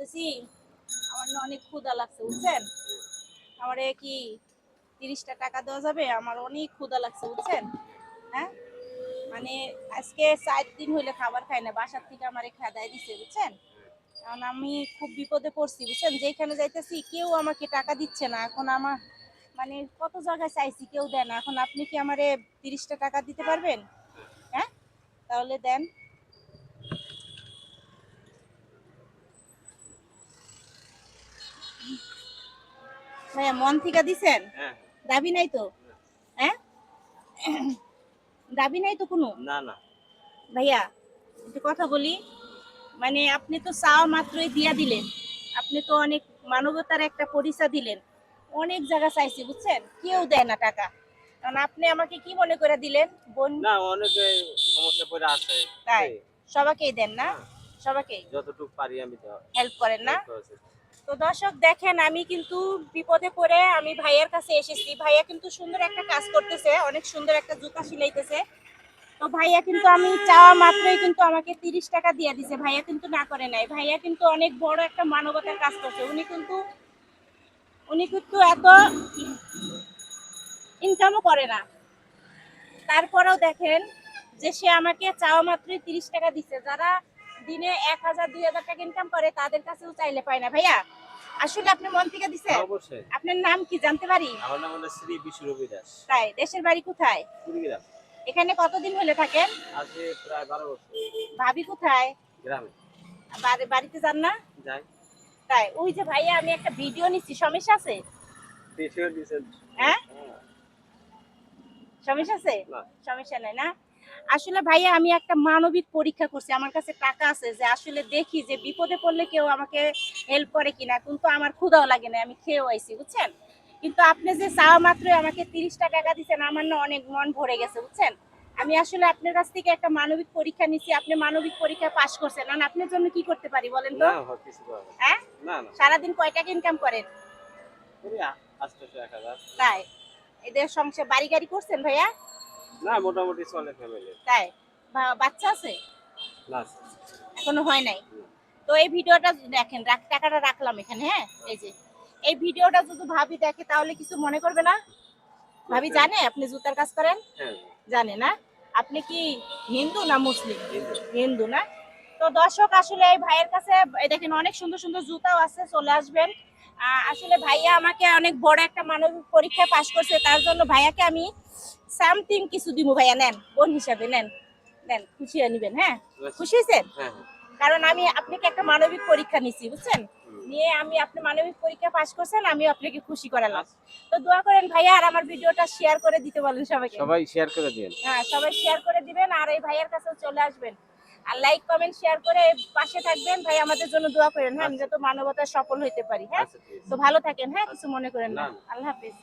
বলতেছি আমার না অনেক ক্ষুধা লাগছে বুঝছেন। আমারে কি 30টা টাকা দেওয়া যাবে? আমার অনেক ক্ষুধা লাগছে বুঝছেন। হ্যাঁ, মানে আজকে 4 দিন হইলে খাবার খাই না, বাসার থেকে আমারে খেদাই দিছে বুঝছেন। এখন আমি খুব বিপদে পড়ছি বুঝছেন, যেখানে যাইতেছি কেউ আমাকে টাকা দিচ্ছে না। এখন আমার মানে কত জায়গায় চাইছি, কেউ দেয় না। এখন আপনি কি আমারে 30টা টাকা দিতে পারবেন? হ্যাঁ, তাহলে দেন। ভাইয়া মন থেকে দিছেন? হ্যাঁ। দাবি নাই তো? হ্যাঁ, দাবি নাই তো কোনো? না না। ভাইয়া একটু কথা বলি, মানে আপনি তো চাওয়া মাত্রই দিয়া দিলেন। আপনি তো অনেক মানবতার একটা পরিচয় দিলেন। অনেক জায়গা চাইছি বুঝছেন, কেউ দেয় না টাকা। কারণ আপনি আমাকে কি মনে করে দিলেন? বোন। না, অনেকে সমস্যা পড়ে আছে। তাই এই, সবাইকেই দেন না? হ্যাঁ, সবাইকেই যতটুকু পারি আমি তো হেল্প করেন না? হেল্প করেছি। তো দর্শক দেখেন, আমি কিন্তু বিপদে পড়ে আমি ভাইয়ার কাছে এসেছি। ভাইয়া কিন্তু সুন্দর একটা কাজ করতেছে, অনেক সুন্দর একটা জুতা সিলাইতেছে। তো ভাইয়া কিন্তু আমি চাওয়া মাত্রই কিন্তু আমাকে 30 টাকা দিয়ে দিছে। ভাইয়া কিন্তু না করে নাই। ভাইয়া কিন্তু অনেক বড় একটা মানবতার কাজ করছে। উনি কিন্তু এত ইনকামও করে না, তারপরেও দেখেন যে সে আমাকে চাওয়া মাত্রই 30 টাকা দিচ্ছে। যারা দিনে 1000 2000 টাকা ইনকাম করে তাদের কাছেও চাইলে পায় না। ভাইয়া আসলে আপনি মন থেকে হ্যাঁ, দিচ্ছেন? অবশ্যই। আপনার নাম কি জানতে পারি? আমার নাম হলো শ্রী বিশ্বরবি দাস। তাই দেশের বাড়ি কোথায়? কুড়িগ্রাম। এখানে কতদিন হলে থাকেন? আজকে প্রায় 12 বছর। ভাবি কোথায়? গ্রামে বাড়িতে যান না? যাই। তাই ওই যে ভাইয়া আমি একটা ভিডিও নিচ্ছি, সমস্যা আছে? দেশেও দিয়েছেন। হ্যাঁ, হ্যাঁ। সমস্যা আছে? না। সমস্যা নাই না? আসলে ভাইয়া আমি একটা মানবিক পরীক্ষা করছি। আমার কাছে টাকা আছে, যে আসলে দেখি যে বিপদে পড়লে কেউ আমাকে হেল্প করে কিনা। কিন্তু আমার ক্ষুধাও লাগে না, আমি খেয়েও আইছি বুঝছেন। কিন্তু আপনি যে চাওয়া মাত্রই আমাকে 30টা টাকা দিচ্ছেন, আমার না অনেক মন ভরে গেছে বুঝছেন। আমি আসলে আপনার কাছ থেকে একটা মানবিক পরীক্ষা নিচ্ছি, আপনি মানবিক পরীক্ষা পাশ করছেন। আর আপনার জন্য কি করতে পারি বলেন তো? না, কিছু করার নেই। হ্যাঁ, না না। সারাদিন কয় টাকা ইনকাম করেন? করি 800 1000। তাই এদের সংসার বাড়ি গাড়ি করছেন ভাইয়া? না, মোটামুটি চলে ফ্যামিলি। তাই বাচ্চা আছে? না। এখনো হয় নাই। তো এই ভিডিওটা দেখেন, টাকাটা রাখলাম এখানে। হ্যাঁ, এই যে এই ভিডিওটা যদি ভাবি দেখে তাহলে কিছু মনে করবে না? ভাবি জানে আপনি জুতার কাজ করেন? হ্যাঁ। জানে না? আপনি কি হিন্দু না মুসলিম? হিন্দু। হিন্দু না? তো দর্শক আসলে এই ভাইয়ের কাছে এই দেখেন অনেক সুন্দর সুন্দর জুতাও আছে, চলে আসবেন। আসলে ভাইয়া আমাকে অনেক বড় একটা মানবিক পরীক্ষায় পাশ করছে, তার জন্য ভাইয়াকে আমি সামথিং কিছু দিব। ভাইয়া নেন, বোন হিসাবে নেন, নেন, খুশি হয়ে নিবেন। হ্যাঁ, খুশি হয়েছেন? হ্যাঁ হ্যাঁ। কারণ আমি আপনাকে একটা মানবিক পরীক্ষা নিচ্ছি বুঝছেন, নিয়ে আমি আপনি মানবিক পরীক্ষা পাশ করছেন, আমি আপনাকে খুশি করালাম। তো দোয়া করেন ভাইয়া, আর আমার ভিডিওটা শেয়ার করে দিতে বলেন সবাইকে। সবাই শেয়ার করে দিন। হ্যাঁ, সবাই শেয়ার করে দিবেন, আর এই ভাইয়ের কাছেও চলে আসবেন। আর লাইক কমেন্ট শেয়ার করে পাশে থাকবেন। ভাই আমাদের জন্য দোয়া করেন, হ্যাঁ, আমি আচ্ছা। যাতে মানবতায় সফল হইতে পারি। হ্যাঁ, আচ্ছা, ঠিক আছে। তো ভালো থাকেন। হ্যাঁ, কিছু মনে করেন না। না না। আল্লাহ হাফিজ।